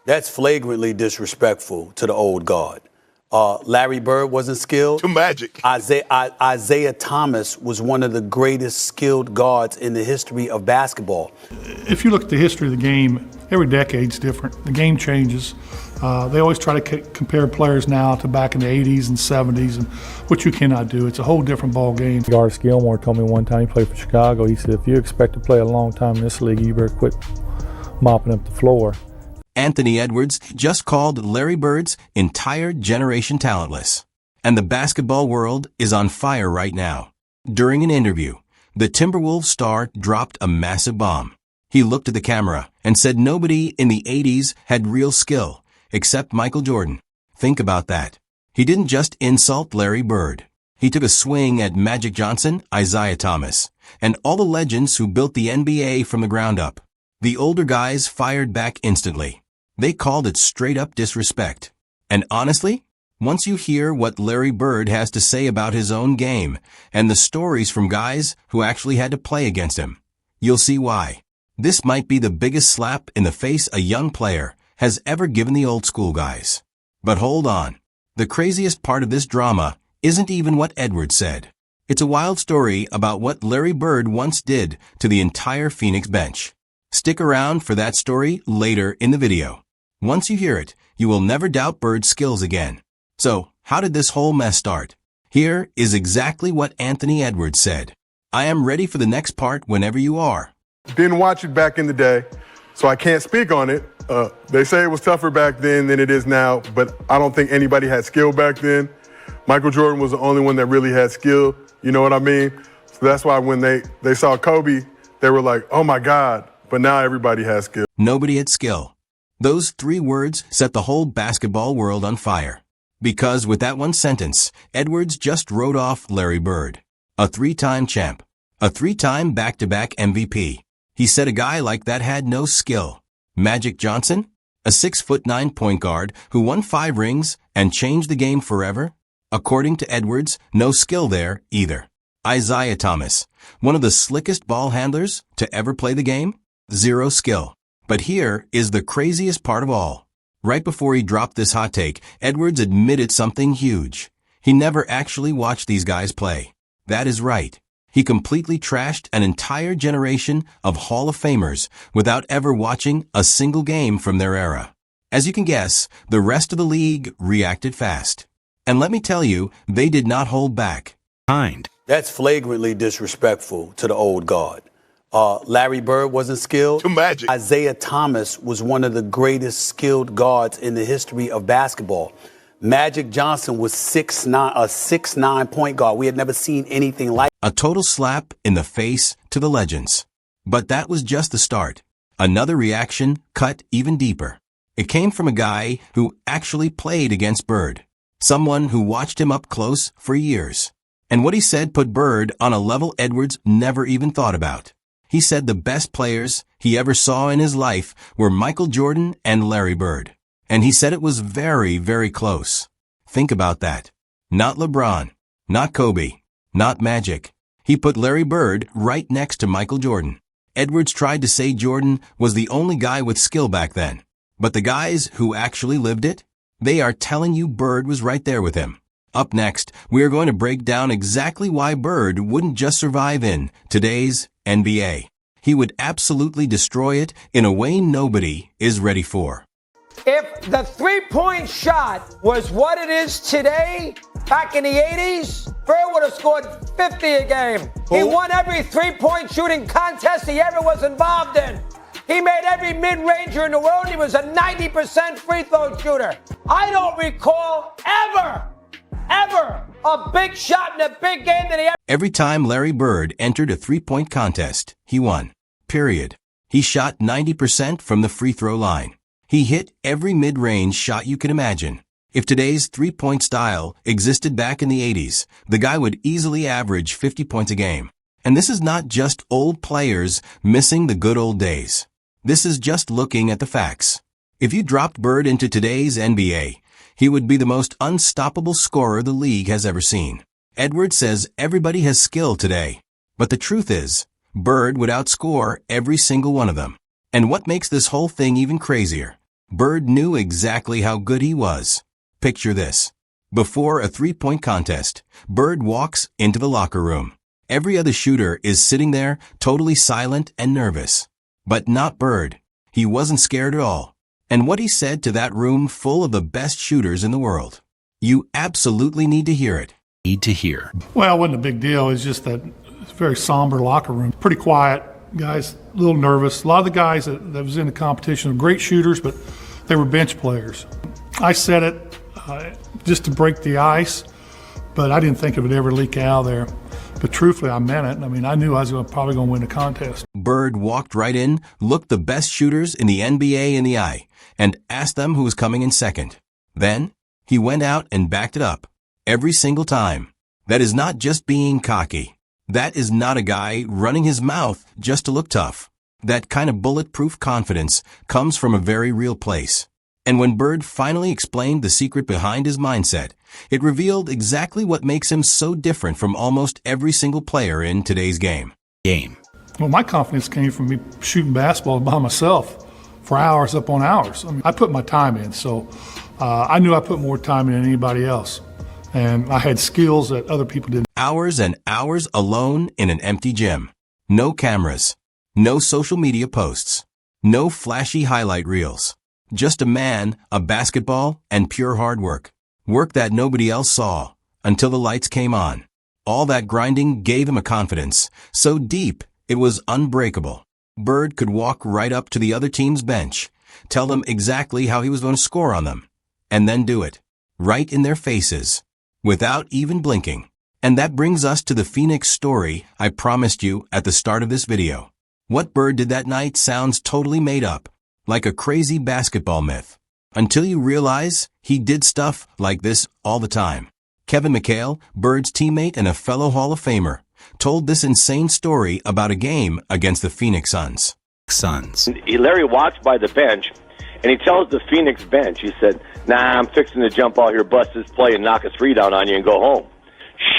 That's flagrantly disrespectful to the old guard. Larry Bird wasn't skilled. To Magic. Isaiah Thomas was one of the greatest skilled guards in the history of basketball. If you look at the history of the game, every decade's different. The game changes. They always try to compare players now to back in the 80s and 70s, and which you cannot do. It's a whole different ball game. Garth Gilmore told me one time, he played for Chicago, he said, if you expect to play a long time in this league, you better quit mopping up the floor. Anthony Edwards just called Larry Bird's entire generation talentless. And the basketball world is on fire right now. During an interview, the Timberwolves star dropped a massive bomb. He looked at the camera and said nobody in the 80s had real skill, except Michael Jordan. Think about that. He didn't just insult Larry Bird. He took a swing at Magic Johnson, Isaiah Thomas, and all the legends who built the NBA from the ground up. The older guys fired back instantly. They called it straight-up disrespect. And honestly, once you hear what Larry Bird has to say about his own game and the stories from guys who actually had to play against him, you'll see why. This might be the biggest slap in the face a young player has ever given the old school guys. But hold on. The craziest part of this drama isn't even what Edwards said. It's a wild story about what Larry Bird once did to the entire Phoenix bench. Stick around for that story later in the video. Once you hear it, you will never doubt Bird's skills again. So, how did this whole mess start? Here is exactly what Anthony Edwards said. I am ready for the next part whenever you are. Didn't watch it back in the day, so I can't speak on it. They say it was tougher back then than it is now, but I don't think anybody had skill back then. Michael Jordan was the only one that really had skill, you know what I mean? So that's why when they saw Kobe, they were like, oh my God, but now everybody has skill. Nobody had skill. Those 3 words set the whole basketball world on fire. Because with that one sentence, Edwards just wrote off Larry Bird, a 3-time champ, a 3-time back-to-back MVP. He said a guy like that had no skill. Magic Johnson, a 6'9" point guard who won 5 rings and changed the game forever? According to Edwards, no skill there either. Isaiah Thomas, one of the slickest ball handlers to ever play the game? 0 skill. But here is the craziest part of all. Right before he dropped this hot take, Edwards admitted something huge. He never actually watched these guys play. That is right. He completely trashed an entire generation of Hall of Famers without ever watching a single game from their era. As you can guess, the rest of the league reacted fast. And let me tell you, they did not hold back. That's flagrantly disrespectful to the old guard. Larry Bird wasn't skilled. To Magic. Isaiah Thomas was one of the greatest skilled guards in the history of basketball. Magic Johnson was 6'9", a 6'9" point guard. We had never seen anything like A total slap in the face to the legends. But that was just the start. Another reaction cut even deeper. It came from a guy who actually played against Bird. Someone who watched him up close for years. And what he said put Bird on a level Edwards never even thought about. He said the best players he ever saw in his life were Michael Jordan and Larry Bird. And he said it was very, very close. Think about that. Not LeBron, not Kobe, not Magic. He put Larry Bird right next to Michael Jordan. Edwards tried to say Jordan was the only guy with skill back then. But the guys who actually lived it, they are telling you Bird was right there with him. Up next, we are going to break down exactly why Bird wouldn't just survive in today's NBA. He would absolutely destroy it in a way nobody is ready for. If the three-point shot was what it is today, back in the 80s, Bird would have scored 50 a game. He won every three-point shooting contest he ever was involved in. He made every mid-ranger in the world. He was a 90% free throw shooter. I don't recall ever a big shot in a big game that he ever... Every time Larry Bird entered a three-point contest, he won. Period. He shot 90% from the free throw line. He hit every mid-range shot you can imagine. If today's three-point style existed back in the 80s, the guy would easily average 50 points a game. And this is not just old players missing the good old days. This is just looking at the facts. If you dropped Bird into today's NBA, he would be the most unstoppable scorer the league has ever seen. Edwards says everybody has skill today. But the truth is, Bird would outscore every single one of them. And what makes this whole thing even crazier Bird knew exactly how good he was. Picture this. Before a three-point contest, Bird walks into the locker room. Every other shooter is sitting there, totally silent and nervous. But not Bird. He wasn't scared at all. And what he said to that room full of the best shooters in the world. You absolutely need to hear it. Well, it wasn't a big deal. It's just that it's a very somber locker room. Pretty quiet. Guys, a little nervous. A lot of the guys that was in the competition were great shooters, but they were bench players. I said it just to break the ice, but I didn't think it would ever leak out of there. But truthfully, I meant it. I mean, I knew I was probably going to win the contest. Bird walked right in, looked the best shooters in the NBA in the eye, and asked them who was coming in second. Then, he went out and backed it up. Every single time. That is not just being cocky. That is not a guy running his mouth just to look tough. That kind of bulletproof confidence comes from a very real place. And when Bird finally explained the secret behind his mindset, it revealed exactly what makes him so different from almost every single player in today's game. Well, my confidence came from me shooting basketball by myself for hours upon hours. I mean, I put my time in, so I knew I put more time in than anybody else. And I had skills that other people didn't. Hours and hours alone in an empty gym. No cameras. No social media posts. No flashy highlight reels. Just a man, a basketball, and pure hard work. Work that nobody else saw until the lights came on. All that grinding gave him a confidence so deep it was unbreakable. Bird could walk right up to the other team's bench, tell them exactly how he was going to score on them, and then do it. Right in their faces. Without even blinking. And that brings us to the Phoenix story I promised you at the start of this video. What Bird did that night sounds totally made up, like a crazy basketball myth. Until you realize he did stuff like this all the time. Kevin McHale, Bird's teammate and a fellow Hall of Famer, told this insane story about a game against the Phoenix Suns. Larry walks by the bench, and he tells the Phoenix bench, he said, "Nah, I'm fixing to jump out here, bust this play, and knock a three down on you and go home."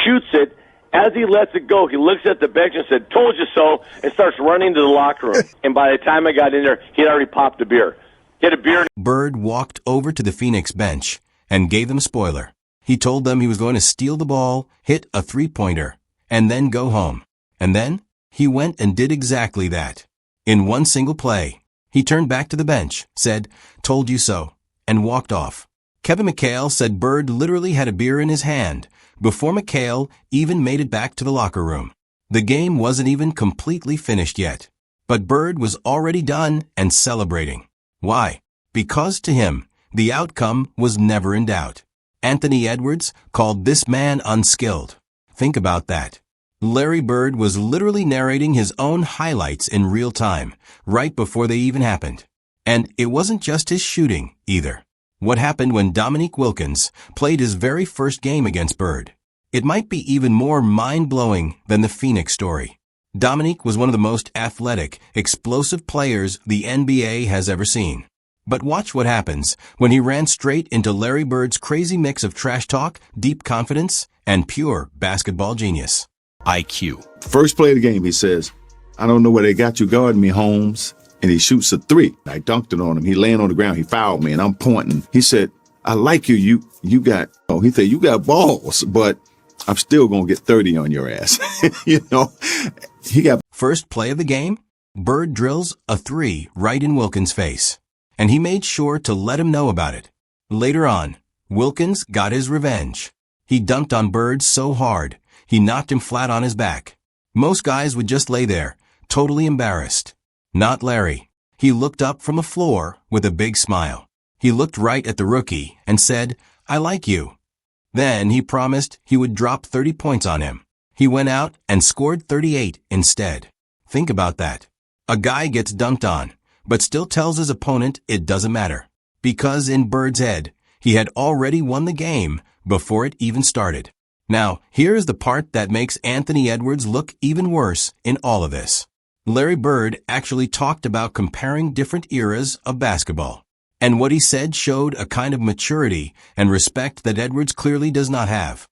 Shoots it. As he lets it go, he looks at the bench and said, "Told you so," and starts running to the locker room. And by the time I got in there, he had already popped a beer. He had a beer. Bird walked over to the Phoenix bench and gave them a spoiler. He told them he was going to steal the ball, hit a three-pointer, and then go home. And then he went and did exactly that. In one single play, he turned back to the bench, said, "Told you so," and walked off. Kevin McHale said Bird literally had a beer in his hand before McHale even made it back to the locker room. The game wasn't even completely finished yet, but Bird was already done and celebrating. Why? Because to him, the outcome was never in doubt. Anthony Edwards called this man unskilled. Think about that. Larry Bird was literally narrating his own highlights in real time, right before they even happened. And it wasn't just his shooting, either. What happened when Dominique Wilkins played his very first game against Bird? It might be even more mind-blowing than the Phoenix story. Dominique was one of the most athletic, explosive players the NBA has ever seen. But watch what happens when he ran straight into Larry Bird's crazy mix of trash talk, deep confidence, and pure basketball genius. IQ. First play of the game, he says, "I don't know where they got you guarding me, Holmes." And he shoots a three. I dunked it on him. He laying on the ground. He fouled me, and I'm pointing. He said, "I like you. You got," he said, "you got balls, but I'm still going to get 30 on your ass." He got. First play of the game, Bird drills a three right in Wilkins' face. And he made sure to let him know about it. Later on, Wilkins got his revenge. He dunked on Bird so hard, he knocked him flat on his back. Most guys would just lay there, totally embarrassed. Not Larry. He looked up from the floor with a big smile. He looked right at the rookie and said, "I like you." Then he promised he would drop 30 points on him. He went out and scored 38 instead. Think about that. A guy gets dunked on, but still tells his opponent it doesn't matter. Because in Bird's head, he had already won the game before it even started. Now, here's the part that makes Anthony Edwards look even worse in all of this. Larry Bird actually talked about comparing different eras of basketball. And what he said showed a kind of maturity and respect that Edwards clearly does not have.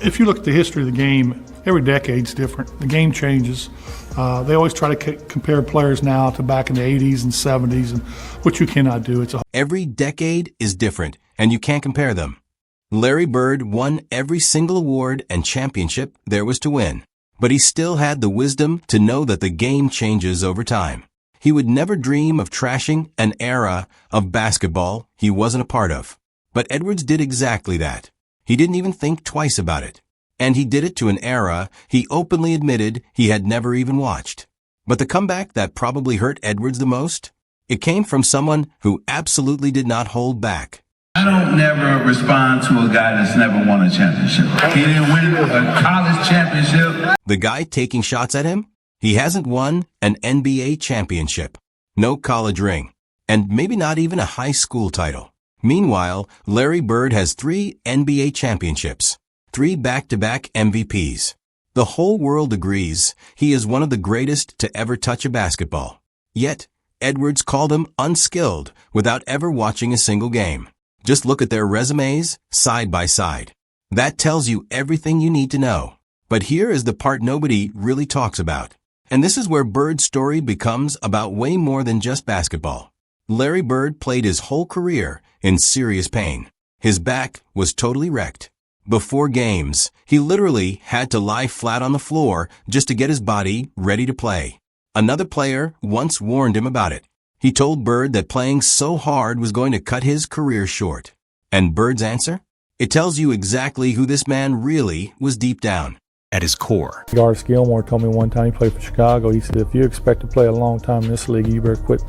If you look at the history of the game, Every decade's different. The game changes. They always try to compare players now to back in the 80s and 70s, and which you cannot do. Every decade is different, and you can't compare them. Larry Bird won every single award and championship there was to win, but he still had the wisdom to know that the game changes over time. He would never dream of trashing an era of basketball he wasn't a part of. But Edwards did exactly that. He didn't even think twice about it. And he did it to an era he openly admitted he had never even watched. But the comeback that probably hurt Edwards the most? It came from someone who absolutely did not hold back. I don't never respond to a guy that's never won a championship. He didn't win a college championship. The guy taking shots at him? He hasn't won an NBA championship, no college ring, and maybe not even a high school title. Meanwhile, Larry Bird has 3 NBA championships, 3 back-to-back MVPs. The whole world agrees he is one of the greatest to ever touch a basketball. Yet, Edwards called him unskilled without ever watching a single game. Just look at their resumes side by side. That tells you everything you need to know. But here is the part nobody really talks about. And this is where Bird's story becomes about way more than just basketball. Larry Bird played his whole career in serious pain. His back was totally wrecked. Before games, he literally had to lie flat on the floor just to get his body ready to play. Another player once warned him about it. He told Bird that playing so hard was going to cut his career short. And Bird's answer? It tells you exactly who this man really was deep down. At his core. Garth Gilmore told me one time, he played for Chicago, he said, if you expect to play a long time in this league, you better quit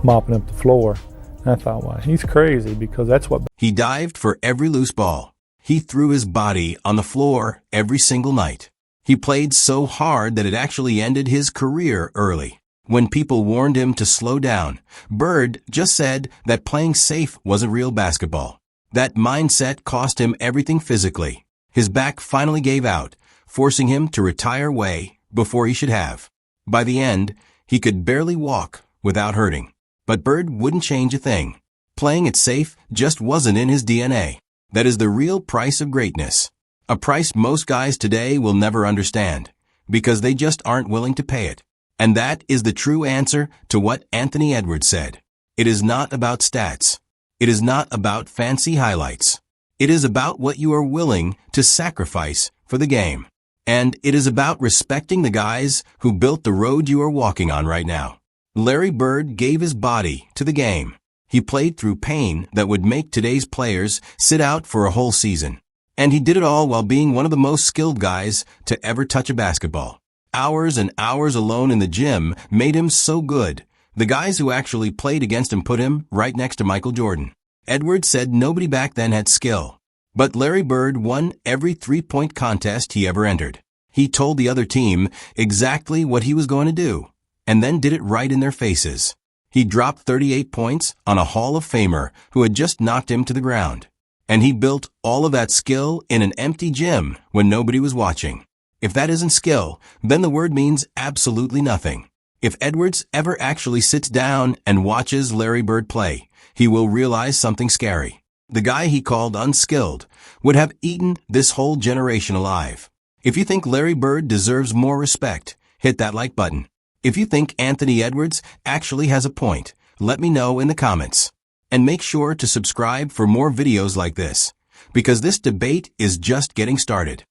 mopping up the floor. And I thought, well, he's crazy, because that's what... He dived for every loose ball. He threw his body on the floor every single night. He played so hard that it actually ended his career early. When people warned him to slow down, Bird just said that playing safe wasn't real basketball. That mindset cost him everything physically. His back finally gave out, forcing him to retire way before he should have. By the end, he could barely walk without hurting. But Bird wouldn't change a thing. Playing it safe just wasn't in his DNA. That is the real price of greatness. A price most guys today will never understand, because they just aren't willing to pay it. And that is the true answer to what Anthony Edwards said. It is not about stats. It is not about fancy highlights. It is about what you are willing to sacrifice for the game. And it is about respecting the guys who built the road you are walking on right now. Larry Bird gave his body to the game. He played through pain that would make today's players sit out for a whole season. And he did it all while being one of the most skilled guys to ever touch a basketball. Hours and hours alone in the gym made him so good. The guys who actually played against him put him right next to Michael Jordan. Edwards said nobody back then had skill. But Larry Bird won every three-point contest he ever entered. He told the other team exactly what he was going to do, and then did it right in their faces. He dropped 38 points on a Hall of Famer who had just knocked him to the ground. And he built all of that skill in an empty gym when nobody was watching. If that isn't skill, then the word means absolutely nothing. If Edwards ever actually sits down and watches Larry Bird play, he will realize something scary. The guy he called unskilled would have eaten this whole generation alive. If you think Larry Bird deserves more respect, hit that like button. If you think Anthony Edwards actually has a point, let me know in the comments. And make sure to subscribe for more videos like this, because this debate is just getting started.